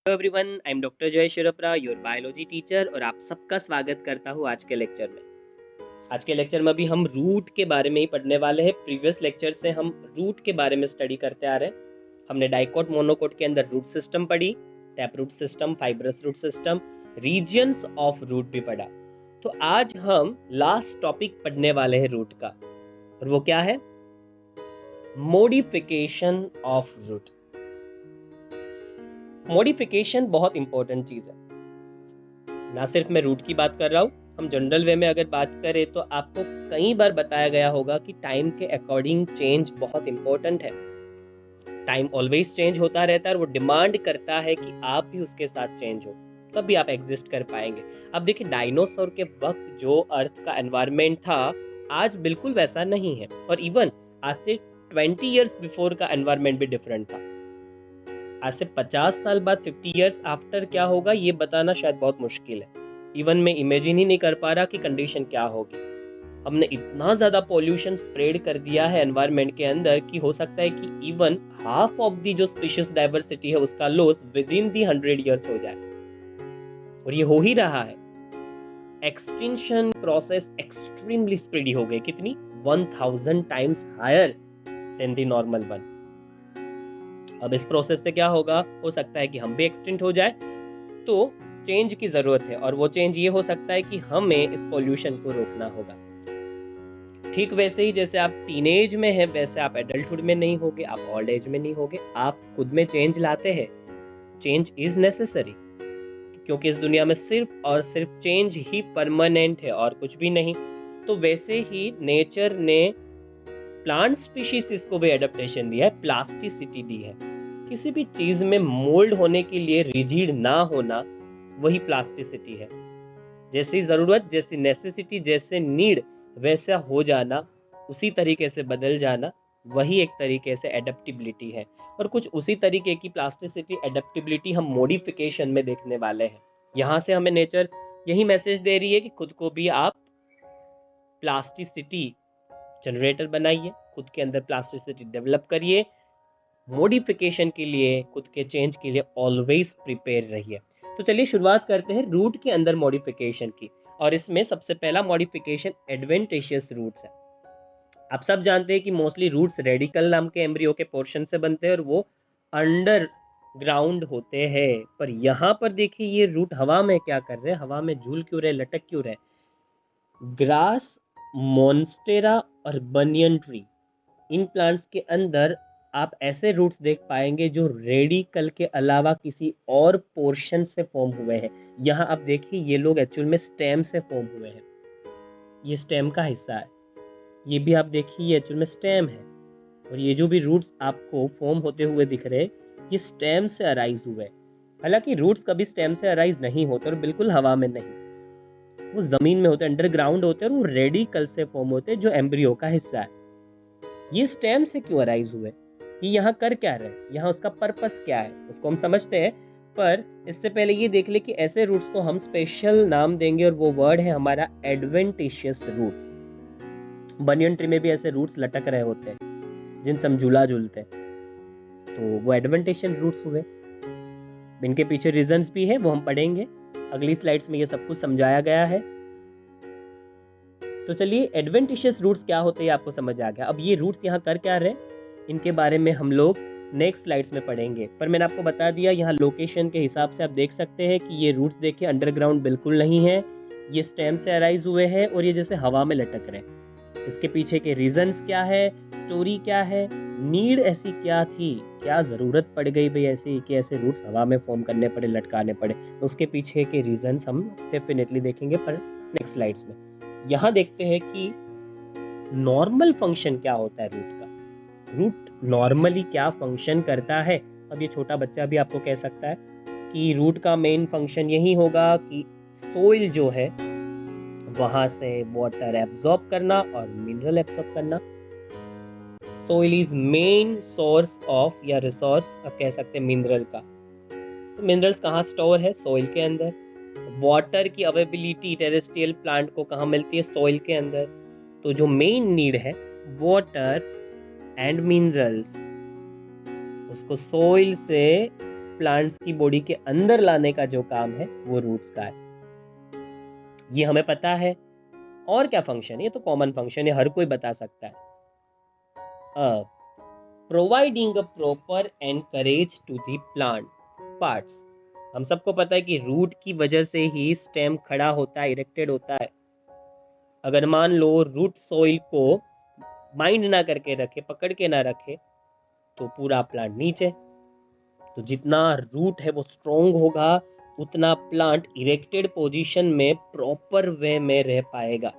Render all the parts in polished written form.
Hello everyone, I am doctor जय शिरोप्रा, your biology teacher, और आप सबका स्वागत करता हूँ आज के लेक्चर में। आज के लेक्चर में भी हम रूट के बारे में ही पढ़ने वाले हैं। प्रीवियस लेक्चर से हम रूट के बारे में स्टडी करते आ रहे हैं। हमने डाइकोट मोनोकोट के अंदर रूट सिस्टम पढ़ी, tap root system, fibrous root system, regions of root भी पढ़ा। तो आज हम लास्ट टॉपिक पढ़ने वाले हैं रूट का, और वो क्या है? Modification of root. मॉडिफिकेशन बहुत इंपॉर्टेंट चीज है। ना सिर्फ मैं रूट की बात कर रहा हूँ, हम जनरल वे में अगर बात करें तो आपको कई बार बताया गया होगा कि टाइम के अकॉर्डिंग चेंज बहुत इंपॉर्टेंट है। टाइम ऑलवेज चेंज होता रहता है और वो डिमांड करता है कि आप भी उसके साथ चेंज हो, तब भी आप एग्जिस्ट कर पाएंगे। अब देखिए, डायनासोर के वक्त जो अर्थ का एनवायरनमेंट था, आज बिल्कुल वैसा नहीं है। और इवन आज से 20 इयर्स बिफोर का एनवायरनमेंट भी डिफरेंट था। आज से 50 साल बाद, 50 इयर्स आफ्टर क्या होगा ये बताना शायद बहुत मुश्किल है। इवन मैं इमेजिन ही नहीं कर पा रहा कि कंडीशन क्या होगी। हमने इतना ज्यादा पॉल्यूशन स्प्रेड कर दिया है एनवायरनमेंट के अंदर कि हो सकता है कि इवन हाफ ऑफ दी जो स्पीशीज डाइवर्सिटी है उसका loss with in the 100 years हो जाए, और ये हो ही रहा है। एक्सटिंक्शन प्रोसेस एक्सट्रीमली स्पीडी हो गई। कितनी? 1000 times higher than the normal one. अब इस प्रोसेस से क्या होगा? हो सकता है कि हम भी एक्सटिंक्ट हो जाए, तो चेंज की जरूरत है, और वो चेंज ये हो सकता है कि हमें इस पॉल्यूशन को रोकना होगा। ठीक वैसे ही जैसे आप टीनेज में हैं, वैसे आप एडल्टहुड में नहीं होगे, आप ओल्ड एज में नहीं होगे। आप खुद में चेंज लाते हैं। चेंज इज नेसेसरी, क्योंकि इस दुनिया में सिर्फ और सिर्फ चेंज ही परमानेंट है और कुछ भी नहीं। तो वैसे ही नेचर ने प्लांट स्पीशीज को भी एडेप्टेशन दिया है, प्लास्टिसिटी दी है। किसी भी चीज में मोल्ड होने के लिए रिजिड ना होना, वही प्लास्टिसिटी है। जैसी जरूरत, जैसी नेसेसिटी, जैसे नीड, वैसा हो जाना, उसी तरीके से बदल जाना, वही एक तरीके से एडेप्टिबिलिटी है। और कुछ उसी तरीके की प्लास्टिसिटी, एडेप्टिबिलिटी हम मॉडिफिकेशन में देखने वाले हैं। यहाँ से हमें नेचर यही मैसेज दे रही है कि खुद को भी आप प्लास्टिसिटी जनरेटर बनाइए, खुद के अंदर प्लास्टिसिटी डेवलप करिए। मॉडिफिकेशन के लिए, खुद के चेंज के लिए ऑलवेज प्रिपेयर रहिए। तो चलिए शुरुआत करते हैं रूट के अंदर मॉडिफिकेशन की। और इसमें सबसे पहला मॉडिफिकेशन एडवेंटिशियस रूट्स है। आप सब जानते हैं कि मोस्टली रूट्स रेडिकल नाम के एम्ब्रियो के पोर्शन से बनते हैं और वो अंडर ग्राउंड होते हैं। पर यहाँ पर देखिए, ये रूट हवा में क्या कर रहे हैं? हवा में झूल क्यों रहे, लटक क्यों रहे? ग्रास, मॉन्स्टेरा और बनियन ट्री, इन प्लांट्स के अंदर आप ऐसे रूट्स देख पाएंगे जो रेडिकल के अलावा किसी और पोर्शन से फॉर्म हुए हैं। यहाँ आप देखिए, ये लोग एक्चुअल में स्टेम से फॉर्म हुए हैं। ये स्टेम का हिस्सा है। ये भी आप देखिए, ये एक्चुअल में स्टेम है। और ये जो भी रूट्स आपको फॉर्म होते हुए दिख रहे हैं, ये स्टेम से अराइज हुए। हालांकि रूट्स कभी स्टेम से अराइज नहीं होते, और बिल्कुल हवा में नहीं, वो जमीन में होते हैं, अंडरग्राउंड होते हैं, और वो रेडिकल से फॉर्म होते हैं जो एम्ब्रियो का हिस्सा है। ये स्टेम से क्यों अराइज हुए? ये यहाँ कर क्या रहे? यहाँ उसका पर्पस क्या है, उसको हम समझते हैं। पर इससे पहले ये देख ले कि ऐसे रूट्स को हम स्पेशल नाम देंगे, और वो वर्ड है हमारा एडवेंटिशियस रूट्स। बनियन ट्री में भी ऐसे रूट्स लटक रहे होते हैं जिनसे हम झूला झूलते हैं, तो वो एडवेंटिशियस रूट्स हुए। इनके पीछे रीजंस भी है, वो हम पढ़ेंगे। अगली स्लाइड्स में ये सब कुछ समझाया गया है। तो चलिए, एडवेंटिशियस रूट्स क्या होते हैं आपको समझ आ गया। अब ये रूट्स यहाँ कर क्या रहे, इनके बारे में हम लोग नेक्स्ट स्लाइड्स में पढ़ेंगे। पर मैंने आपको बता दिया, यहाँ लोकेशन के हिसाब से आप देख सकते हैं कि ये रूट्स देखिए अंडरग्राउंड बिल्कुल नहीं है, ये स्टेम से अराइज हुए हैं, और ये जैसे हवा में लटक रहे हैं। इसके पीछे के रीजंस क्या है, स्टोरी क्या है, नीड ऐसी क्या थी, क्या जरूरत पड़ गई भाई ऐसी कि ऐसे रूट्स हवा में फॉर्म करने पड़े, लटकाने पड़े, उसके पीछे के रीजंस हम डेफिनेटली देखेंगे पर नेक्स्ट स्लाइड्स में। यहाँ देखते हैं कि नॉर्मल फंक्शन क्या होता है रूट का। रूट नॉर्मली क्या फंक्शन करता है? अब ये छोटा बच्चा भी आपको कह सकता है कि रूट का मेन फंक्शन यही होगा कि सोइल जो है वहां से वाटर एब्जॉर्ब करना और मिनरल एब्जॉर्ब करना। Soil is main source of या रिसोर्स आप कह सकते हैं मिनरल का। तो मिनरल्स कहाँ स्टोर है? सोइल के अंदर। वाटर की अवेलेबिलिटी टेरेस्ट्रियल प्लांट को कहाँ मिलती है? सोइल के अंदर। तो जो मेन नीड है वाटर एंड मिनरल्स, उसको सोइल से प्लांट्स की बॉडी के अंदर लाने का जो काम है वो रूट्स का है। ये हमें पता है। और क्या फंक्शन है? ये तो कॉमन फंक्शन है, हर कोई बता सकता है। Providing a proper anchorage to the plant parts. हम सबको पता है कि रूट की वजह से ही स्टेम खड़ा होता है, इरेक्टेड होता है। अगर मान लो रूट सॉइल को बाइंड ना करके रखे, पकड़ के ना रखे, तो पूरा प्लांट नीचे। तो जितना रूट है वो स्ट्रोंग होगा, उतना प्लांट इरेक्टेड पोजीशन में प्रॉपर वे में रह पाएगा।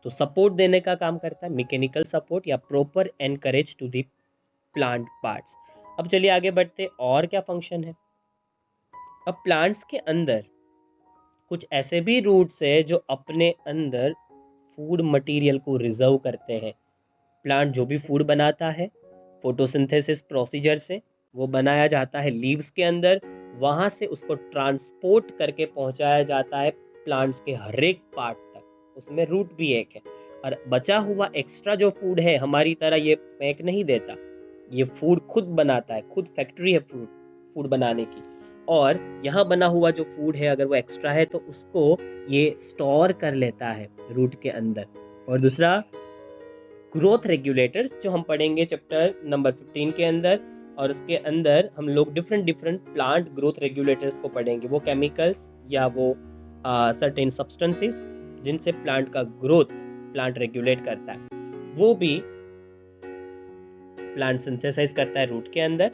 तो सपोर्ट देने का काम करता है, मैकेनिकल सपोर्ट या proper anchorage to the plant parts. अब चलिए आगे बढ़ते, और क्या फंक्शन है। अब प्लांट्स के अंदर कुछ ऐसे भी रूट्स है जो अपने अंदर फूड मटेरियल को रिजर्व करते हैं। प्लांट जो भी फूड बनाता है फोटोसिंथेसिस प्रोसीजर से, वो बनाया जाता है लीव्स के अंदर, वहां से उसको ट्रांसपोर्ट करके पहुंचाया जाता है प्लांट्स के हर एक पार्ट तक। उसमें रूट भी एक है। और बचा हुआ एक्स्ट्रा जो फूड है, हमारी तरह ये फेंक नहीं देता, ये फूड खुद बनाता है, खुद फैक्ट्री है फूड फूड बनाने की। और यहाँ बना हुआ जो फूड है, अगर वो एक्स्ट्रा है तो उसको ये स्टोर कर लेता है रूट के अंदर। और दूसरा, ग्रोथ रेगुलेटर्स, जो हम पढ़ेंगे चैप्टर नंबर 15 के अंदर, और उसके अंदर हम लोग डिफरेंट प्लांट ग्रोथ रेगुलेटर्स को पढ़ेंगे। वो केमिकल्स या वो सर्टेन सब्सटेंसेस जिनसे प्लांट का ग्रोथ प्लांट रेगुलेट करता है, वो भी प्लांट सिंथेसाइज करता है रूट के अंदर।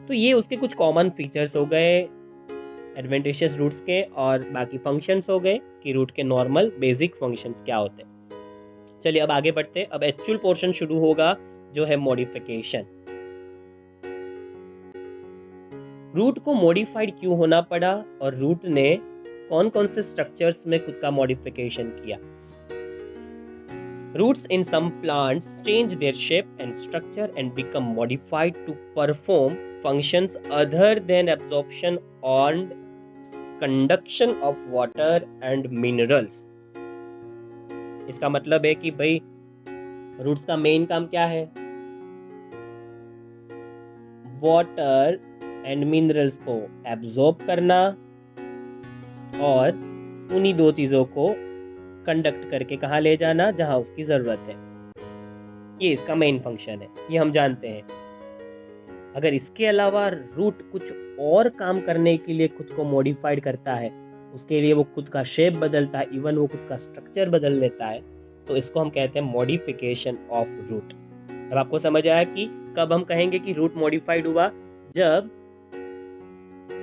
तो ये उसके कुछ कॉमन फीचर्स हो गए एडवेंटिशियस रूट्स के, और बाकी फंक्शंस हो गए कि रूट के नॉर्मल बेसिक फंक्शंस क्या होते हैं। चलिए अब आगे बढ़ते, अब एक्चुअल पोर्शन शुरू होगा जो है मॉडिफिकेशन। रूट को मॉडिफाइड क्यों होना पड़ा, और रूट ने कौन कौन से स्ट्रक्चर्स में खुद का मॉडिफिकेशन किया। Roots in some plants change their shape and structure and become modified to perform functions other than absorption and conduction of water and minerals. इसका मतलब है कि भाई रूट्स का मेन काम क्या है? वाटर एंड मिनरल्स को एब्जॉर्ब करना और उन्हीं दो चीजों को कंडक्ट करके कहाँ ले जाना, जहां उसकी जरूरत है। ये इसका मेन फंक्शन है, ये हम जानते हैं। अगर इसके अलावा रूट कुछ और काम करने के लिए खुद को मॉडिफाइड करता है, उसके लिए वो खुद का शेप बदलता है, इवन वो खुद का स्ट्रक्चर बदल लेता है, तो इसको हम कहते हैं मॉडिफिकेशन ऑफ रूट। अब आपको समझ आया कि कब हम कहेंगे कि रूट मॉडिफाइड हुआ? जब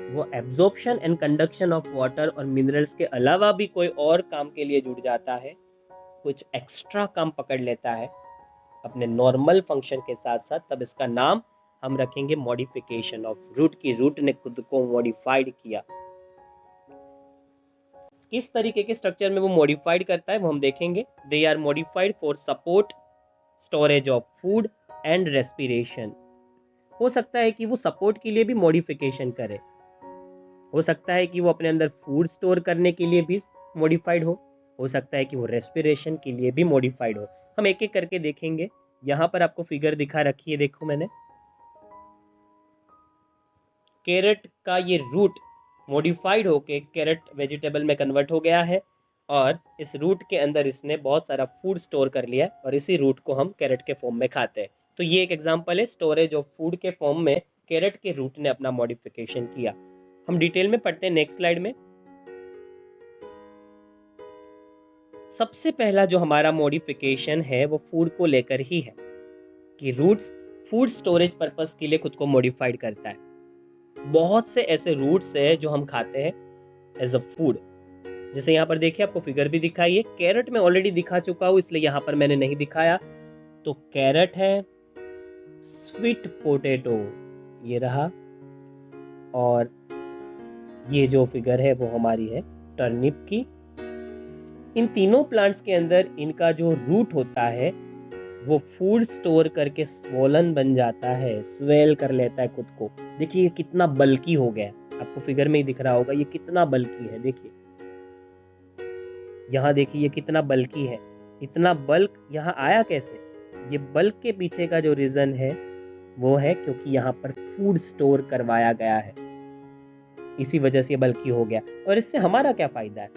वो absorption and conduction of water और मिनरल्स के अलावा भी कोई और काम के लिए जुड़ जाता है, कुछ एक्स्ट्रा काम पकड़ लेता है अपने नॉर्मल फंक्शन के साथ साथ, तब इसका नाम हम रखेंगे मॉडिफिकेशन ऑफ रूट, की रूट ने खुद को मॉडिफाइड किया। किस तरीके के स्ट्रक्चर में वो मॉडिफाइड करता है वो हम देखेंगे। They are modified for support, storage of food and respiration. हो सकता है कि वो सपोर्ट के लिए भी मॉडिफिकेशन करे, हो सकता है कि वो अपने अंदर फूड स्टोर करने के लिए भी मॉडिफाइड हो सकता है कि वो रेस्पिरेशन के लिए भी मॉडिफाइड हो। हम एक एक करके देखेंगे। यहाँ पर आपको फिगर दिखा रखी है, देखो मैंने, कैरेट का ये रूट मॉडिफाइड होके कैरेट वेजिटेबल में कन्वर्ट हो गया है, और इस रूट के अंदर इसने बहुत सारा फूड स्टोर कर लिया, और इसी रूट को हम कैरेट के फॉर्म में खाते हैं। तो ये एक एग्जांपल है, स्टोरेज ऑफ फूड के फॉर्म में कैरेट के रूट ने अपना मॉडिफिकेशन किया। हम डिटेल में पढ़ते हैं नेक्स्ट स्लाइड में। सबसे पहला जो हमारा मॉडिफिकेशन है वो फूड को लेकर ही है, कि रूट्स फूड स्टोरेज पर्पस के लिए खुद को मॉडिफाइड करता है। बहुत से ऐसे रूट्स है जो हम खाते हैं एज अ फूड, जैसे यहाँ पर देखिए, आपको फिगर भी दिखाई है। कैरेट में ऑलरेडी दिखा चुका हूँ, इसलिए यहाँ पर मैंने नहीं दिखाया। तो कैरेट है, स्वीट पोटैटो ये रहा, और ये जो फिगर है वो हमारी है टर्निप की। इन तीनों प्लांट्स के अंदर इनका जो रूट होता है वो फूड स्टोर करके स्वोलन बन जाता है, स्वेल कर लेता है खुद को। देखिए ये कितना बल्की हो गया, आपको फिगर में ही दिख रहा होगा ये कितना बल्की है। देखिए यहाँ देखिए ये कितना बल्की है। इतना बल्क यहाँ आया कैसे? ये बल्क के पीछे का जो रीजन है वो है क्योंकि यहाँ पर फूड स्टोर करवाया गया है, इसी वजह से ये बल्कि हो गया। और इससे हमारा क्या फ़ायदा है?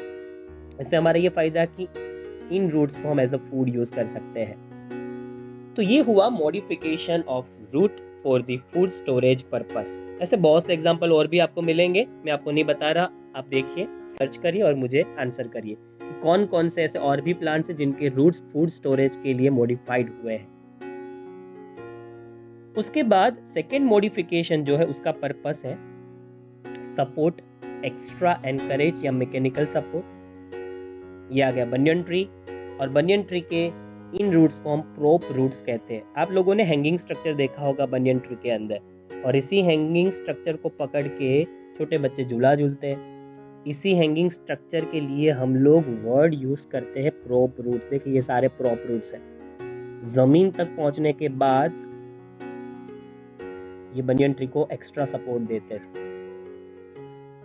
इससे हमारा ये फ़ायदा है कि इन रूट्स को हम एज अ फूड यूज़ कर सकते हैं। तो ये हुआ modification of root for the food storage purpose. ऐसे बहुत से एग्जाम्पल और भी आपको मिलेंगे, मैं आपको नहीं बता रहा, आप देखिए, सर्च करिए और मुझे आंसर करिए कि कौन कौन से ऐसे और भी प्लांट्स हैं जिनके रूट्स फूड स्टोरेज के लिए मॉडिफाइड हुए हैं। उसके बाद सेकेंड मॉडिफिकेशन जो है उसका पर्पस है सपोर्ट, एक्स्ट्रा एनकरेज या मैकेनिकल सपोर्ट। ये आ गया बनियन ट्री, और बनियन ट्री के इन रूट्स को हम प्रोप रूट्स कहते हैं। आप लोगों ने हैंगिंग स्ट्रक्चर देखा होगा बनियन ट्री के अंदर, और इसी हैंगिंग स्ट्रक्चर को पकड़ के छोटे बच्चे झूला झूलते हैं। इसी हैंगिंग स्ट्रक्चर के लिए हम लोग वर्ड यूज करते हैं प्रोप रूट्स। देखिए ये सारे प्रोप रूट्स हैं। जमीन तक पहुंचने के बाद ये बनियन ट्री को एक्स्ट्रा सपोर्ट देते थे।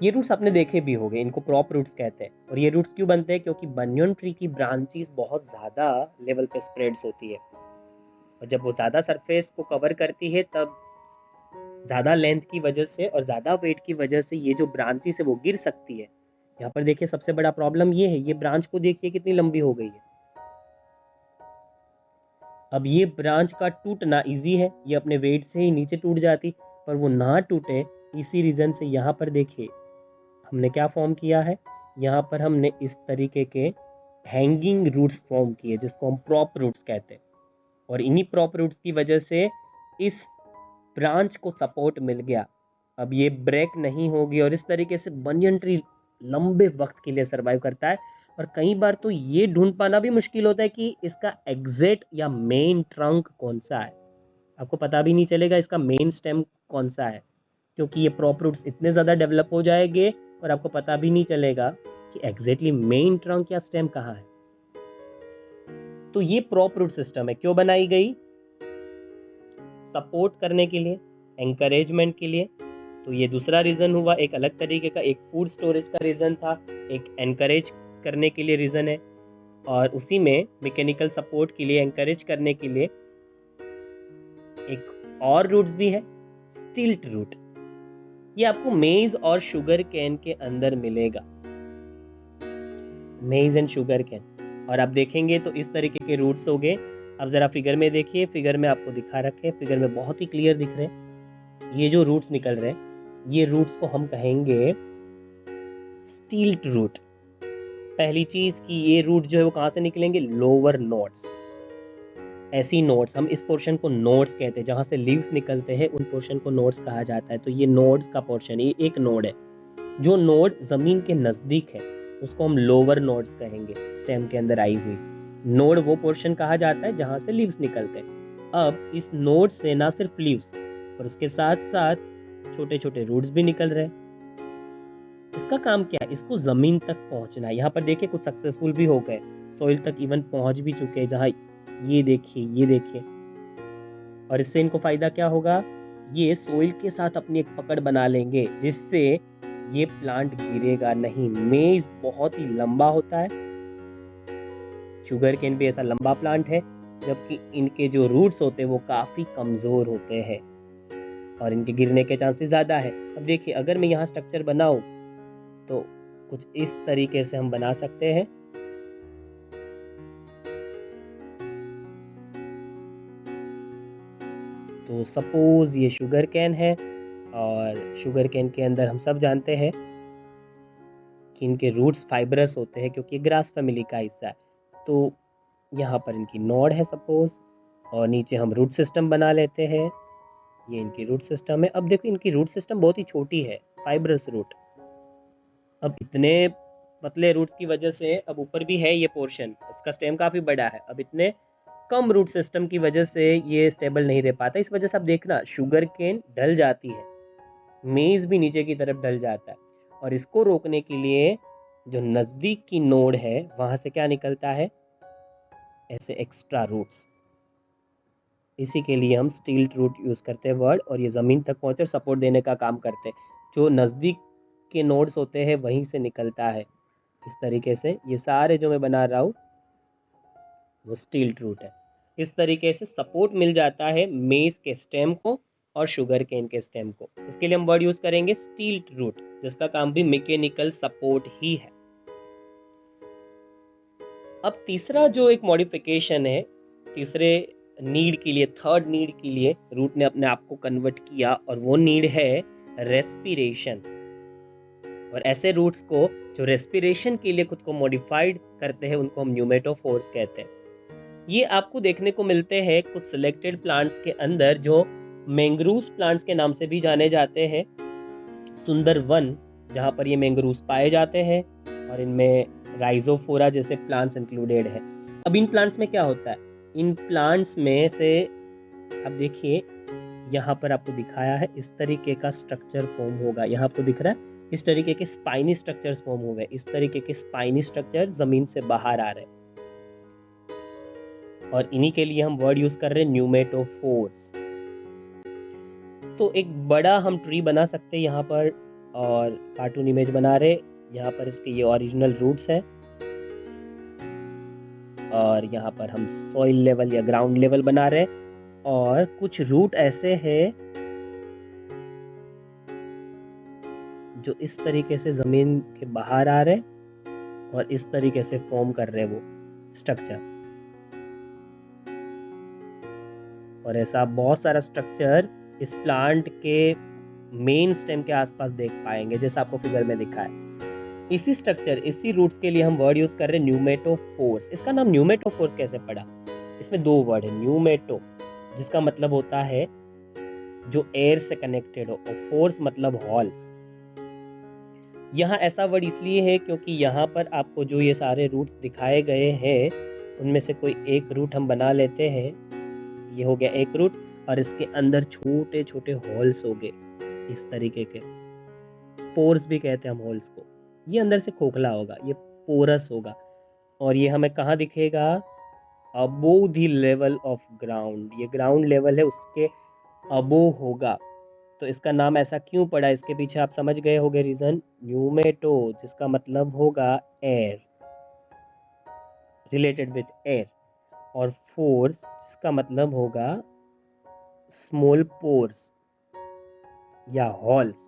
ये रूट्स आपने देखे भी होंगे, इनको प्रॉप रूट्स कहते हैं। और ये रूट्स क्यों बनते हैं? क्योंकि बनियन ट्री की ब्रांचेस बहुत ज़्यादा लेवल पे स्प्रेड्स होती है, और जब वो ज़्यादा सरफेस को कवर करती है तब ज़्यादा लेंथ की वजह से और ज़्यादा वेट की वजह से ये जो ब्रांचेस है वो गिर सकती है। यहाँ पर देखिए सबसे बड़ा प्रॉब्लम ये है, ये ब्रांच को देखिए कितनी लंबी हो गई है। अब ये ब्रांच का टूटना इजी है, ये अपने वेट से ही नीचे टूट जाती, पर वो ना टूटे इसी रीज़न से यहाँ पर देखिए हमने क्या फॉर्म किया है। यहाँ पर हमने इस तरीके के हैंगिंग रूट्स फॉर्म किए जिसको हम प्रॉप रूट्स कहते हैं, और इन्हीं प्रॉप रूट्स की वजह से इस ब्रांच को सपोर्ट मिल गया। अब ये ब्रेक नहीं होगी, और इस तरीके से बनियन ट्री लंबे वक्त के लिए सर्वाइव करता है। और कई बार तो ये ढूंढ पाना भी मुश्किल होता है कि इसका एग्जैक्ट या मेन ट्रंक कौन सा है। आपको पता भी नहीं चलेगा इसका मेन स्टेम कौन सा है, क्योंकि ये प्रॉप रूट्स इतने ज़्यादा डेवलप हो जाएंगे और आपको पता भी नहीं चलेगा कि एग्जैक्टली मेन ट्रंक या स्टेम कहाँ है। तो ये प्रॉप रूट सिस्टम है, क्यों बनाई गई? सपोर्ट करने के लिए, एंकरेजमेंट के लिए। तो ये दूसरा रीज़न हुआ, एक अलग तरीके का, एक फूड स्टोरेज का रीज़न था, एक एनकरेज करने के लिए रीज़न है, और उसी में मैकेनिकल सपोर्ट के लिए, एनकरेज करने के लिए एक और रूट्स भी है, स्टिल्ट रूट। ये आपको मेज और शुगर कैन के अंदर मिलेगा, मेज एंड शुगर कैन। और आप देखेंगे तो इस तरीके के रूट्स हो गए। अब ज़रा फिगर में देखिए, फिगर में आपको दिखा रखे, फिगर में बहुत ही क्लियर दिख रहे हैं। ये जो रूट्स निकल रहे हैं, ये रूट्स को हम कहेंगे स्टिल्ट रूट। पहली चीज़ कि ये रूट जो है वो कहाँ से निकलेंगे? Lower nodes. ऐसी नोड्स, हम इस पोर्शन को नोड्स कहते हैं, जहाँ से लीव्स निकलते हैं उन पोर्शन को नोड्स कहा जाता है। तो ये नोड्स का पोर्शन, ये एक नोड है। जो नोड ज़मीन के नज़दीक है उसको हम लोअर नोड्स कहेंगे, स्टेम के अंदर आई हुई। नोड वो पोर्शन कहा जाता है जहाँ से लीव्स निकलते हैं। अब इस नोड से ना सिर्फ लीव्स, और उसके साथ साथ छोटे छोटे रूट्स भी निकल रहे हैं। इसका काम क्या है? इसको ज़मीन तक पहुंचना है। यहाँ पर देखिए कुछ सक्सेसफुल भी हो गए, सॉइल तक इवन पहुंच भी चुके हैं, जहाँ ये देखिए, ये देखिए। और इससे इनको फ़ायदा क्या होगा? ये सॉइल के साथ अपनी एक पकड़ बना लेंगे जिससे ये प्लांट गिरेगा नहीं। मेज बहुत ही लंबा होता है, शुगर केन भी ऐसा लंबा प्लांट है, जबकि इनके जो रूट्स होते हैं वो काफ़ी कमज़ोर होते हैं और इनके गिरने के चांसेस ज़्यादा है। अब देखिए अगर मैं यहाँ स्ट्रक्चर बनाऊँ तो कुछ इस तरीके से हम बना सकते हैं। तो सपोज ये शुगर कैन है, और शुगर कैन के अंदर हम सब जानते हैं कि इनके रूट्स फाइब्रस होते हैं क्योंकि ग्रास फैमिली का हिस्सा है। तो यहाँ पर इनकी नोड है सपोज, और नीचे हम रूट सिस्टम बना लेते हैं। ये इनकी रूट सिस्टम है। अब देखो इनकी रूट सिस्टम बहुत ही छोटी है, फाइब्रस रूट। अब इतने पतले रूट्स की वजह से अब ऊपर भी है ये पोर्शन, इसका स्टेम काफ़ी बड़ा है। अब इतने कम रूट सिस्टम की वजह से ये स्टेबल नहीं रह पाता। इस वजह से आप देखना शुगर केन ढल जाती है, मेज भी नीचे की तरफ ढल जाता है। और इसको रोकने के लिए जो नज़दीक की नोड है वहाँ से क्या निकलता है? ऐसे एक्स्ट्रा रूट्स। इसी के लिए हम स्टील रूट यूज़ करते हैं वर्ड, और ये ज़मीन तक पहुँचे और सपोर्ट देने का काम करते हैं। जो नज़दीक के नोड्स होते हैं वहीं से निकलता है। इस तरीके से ये सारे जो मैं बना रहा हूँ वो स्टील रूट है। इस तरीके से सपोर्ट मिल जाता है मेज के स्टेम को और शुगर केन के स्टेम को। इसके लिए हम वर्ड यूज करेंगे स्टील्ट रूट, जिसका काम भी मैकेनिकल सपोर्ट ही है। अब तीसरा जो एक मॉडिफिकेशन है, तीसरे नीड के लिए, थर्ड नीड के लिए रूट ने अपने आप को कन्वर्ट किया, और वो नीड है रेस्पिरेशन। और ऐसे रूट्स को जो रेस्पिरेशन के लिए खुद को मॉडिफाइड करते हैं उनको हम न्यूमेटोफोर्स कहते हैं। ये आपको देखने को मिलते हैं कुछ सिलेक्टेड प्लांट्स के अंदर जो मैंग्रोव प्लांट्स के नाम से भी जाने जाते हैं। सुंदर वन जहाँ पर ये मैंग्रोव पाए जाते हैं, और इनमें राइजोफोरा जैसे प्लांट्स इंक्लूडेड है। अब इन प्लांट्स में क्या होता है, इन प्लांट्स में से अब देखिए यहाँ पर आपको दिखाया है इस तरीके का स्ट्रक्चर फॉर्म होगा। यहाँ आपको दिख रहा है इस तरीके के स्पाइनी स्ट्रक्चर्स फॉर्म हो गए। इस तरीके के स्पाइनी स्ट्रक्चर जमीन से बाहर आ रहे हैं, और इन्हीं के लिए हम वर्ड यूज कर रहे हैं न्यूमेटोफोर्स। तो एक बड़ा हम ट्री बना सकते हैं यहाँ पर, और कार्टून इमेज बना रहे। यहाँ पर इसके ये ओरिजिनल रूट्स हैं, और यहाँ पर हम सॉइल लेवल या ग्राउंड लेवल बना रहे, और कुछ रूट ऐसे हैं जो इस तरीके से जमीन के बाहर आ रहे और इस तरीके से फॉर्म कर रहे वो स्ट्रक्चर। और ऐसा बहुत सारा स्ट्रक्चर इस प्लांट के मेन स्टेम के आसपास देख पाएंगे, जैसा आपको फिगर में दिखा है। इसी स्ट्रक्चर, इसी रूट्स के लिए हम वर्ड यूज कर रहे हैं न्यूमेटोफोर्स। इसका नाम न्यूमेटोफोर्स कैसे पड़ा? इसमें दो वर्ड है, न्यूमेटो जिसका मतलब होता है जो एयर से कनेक्टेड हो, और फोर्स मतलब हॉल्स। यहाँ ऐसा वर्ड इसलिए है क्योंकि यहाँ पर आपको जो ये सारे रूट्स दिखाए गए हैं उनमें से कोई एक रूट हम बना लेते हैं। ये हो गया एक रूट, और इसके अंदर छोटे छोटे हॉल्स हो गए इस तरीके के। पोर्स भी कहते हैं हम हॉल्स को। ये अंदर से खोखला होगा, ये पोरस होगा, और ये हमें कहाँ दिखेगा? Above the level of ground. ये ग्राउंड लेवल है उसके अबोव होगा। तो इसका नाम ऐसा क्यों पड़ा, इसके पीछे आप समझ गए होंगे रीजन। न्यूमेटो जिसका मतलब होगा एयर, रिलेटेड विथ एयर, और फोर्स जिसका मतलब होगा स्मॉल पोर्स या हॉल्स।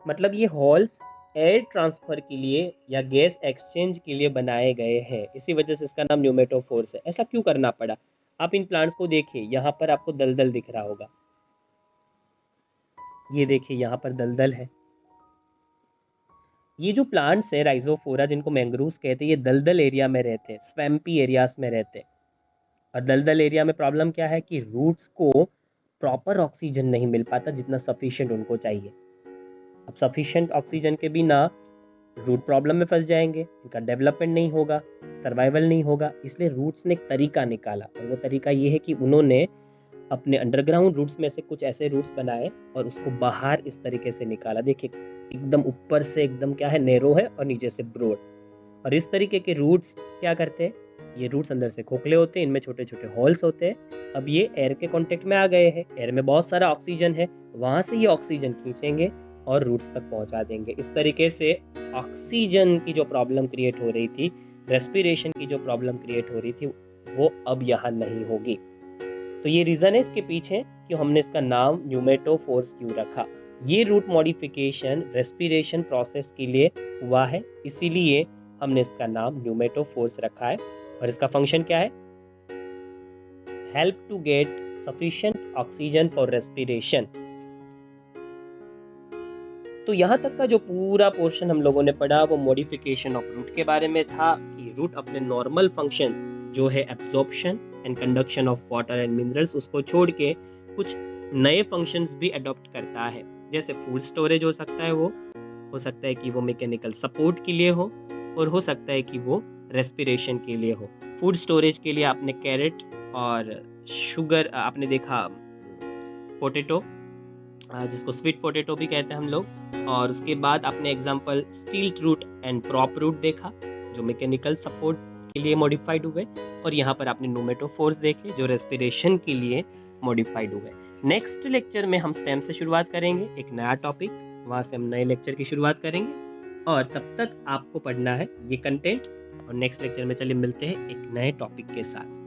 मतलब ये हॉल्स एयर ट्रांसफर के लिए या गैस एक्सचेंज के लिए बनाए गए हैं, इसी वजह से इसका नाम न्यूमेटोफोर्स है। ऐसा क्यों करना पड़ा? आप इन प्लांट्स को देखिए, यहाँ पर आपको दलदल दिख रहा होगा। ये देखिए यहाँ पर दलदल है। ये जो प्लांट्स है राइजोफोरा, जिनको मैंग्रोव्स कहते हैं, ये दलदल एरिया में रहते हैं, स्वैम्पी एरियाज में रहते हैं। और दलदल एरिया में प्रॉब्लम क्या है कि रूट्स को प्रॉपर ऑक्सीजन नहीं मिल पाता जितना सफिशिएंट उनको चाहिए। अब सफिशिएंट ऑक्सीजन के बिना रूट प्रॉब्लम में फंस जाएंगे, इनका डेवलपमेंट नहीं होगा, सर्वाइवल नहीं होगा। इसलिए रूट्स ने एक तरीका निकाला, और वो तरीका ये है कि उन्होंने अपने अंडरग्राउंड रूट्स में से कुछ ऐसे रूट्स बनाए और उसको बाहर इस तरीके से निकाला। देखिए एकदम ऊपर से एकदम क्या है, नैरो है, और नीचे से ब्रॉड। और इस तरीके के रूट्स क्या करते हैं, ये रूट्स अंदर से खोखले होते हैं, इनमें छोटे छोटे हॉल्स होते हैं। अब ये एयर के कांटेक्ट में आ गए हैं, एयर में बहुत सारा ऑक्सीजन है, वहां से ये ऑक्सीजन खींचेंगे और रूट्स तक पहुंचा देंगे। इस तरीके से ऑक्सीजन की जो प्रॉब्लम क्रिएट हो रही थी, रेस्पिरेशन की जो प्रॉब्लम क्रिएट हो रही थी, वो अब यहाँ नहीं होगी। तो ये रीजन है इसके पीछे कि हमने इसका नाम न्यूमेटोफोर्स क्यों रखा। ये रूट मॉडिफिकेशन रेस्पिरेशन प्रोसेस के लिए हुआ है, इसीलिए हमने इसका नाम न्यूमेटोफोर्स रखा है। और इसका फंक्शन क्या है? Help to get sufficient oxygen for respiration. तो यहाँ तक का जो पूरा पोर्शन हम लोगों ने पढ़ा वो मॉडिफिकेशन ऑफ रूट के बारे में था, कि रूट अपने नॉर्मल फंक्शन जो है absorption and conduction of water and minerals, उसको छोड़ के कुछ नए फंक्शंस भी अडॉप्ट करता है। जैसे फूड स्टोरेज हो सकता है, वो हो सकता है कि वो मैकेनिकल सपोर्ट के लिए हो, और हो सकता है कि वो रेस्पिरेशन के लिए हो। फूड स्टोरेज के लिए आपने कैरेट और शुगर, आपने देखा पोटैटो, जिसको स्वीट पोटैटो भी कहते हैं हम लोग, और उसके बाद आपने example stilt root and prop root देखा जो मैकेनिकल सपोर्ट के लिए मॉडिफाइड हुए, और यहाँ पर आपने न्यूमेटोफोर्स देखे जो रेस्पिरेशन के लिए मॉडिफाइड हुए। नेक्स्ट लेक्चर में हम स्टेम से शुरुआत करेंगे, एक नया टॉपिक, वहाँ से हम नए लेक्चर की शुरुआत करेंगे, और तब तक आपको पढ़ना है ये कंटेंट। और नेक्स्ट लेक्चर में चलिए मिलते हैं एक नए टॉपिक के साथ।